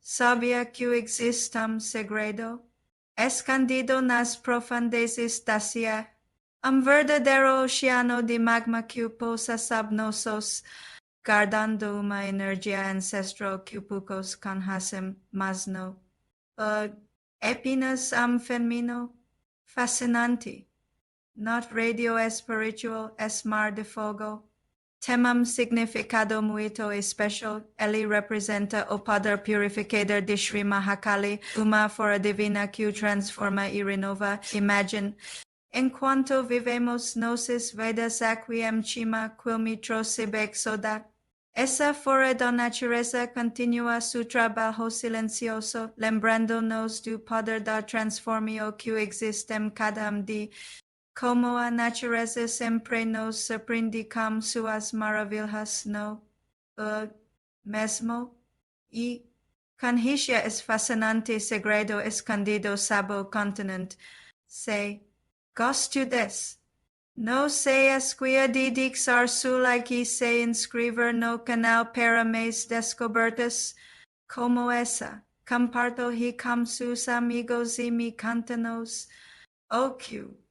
sabia que existam segredo, escondido nas profundezas dacia, verdadeiro oceano de magma que posa sabnosos, guardando uma energia ancestral que poucos conhecem, mas não. Apenas feminino, fascinante. Not radio espiritual, es mar de fogo. Temam significado muito especial. Ele representa o poder purificador de Sri Mahakali, uma fora divina que o transforma e renova. Imagine, enquanto vivemos nossas vidas aqui em cima, quil me trouxe exoda. Essa fora da natureza continua seu trabalho silencioso, lembrando-nos do poder da transformação que existe em cada de como a natureza sempre nos surpreende com suas maravilhas no mesmo e conhecia es fascinante segredo escondido sob o continente. Se gosto des. No sei esquia de dixar sulai que se inscrever no canal para mais descobertas como essa. Comparto he com sus amigos e me contanos. Atua.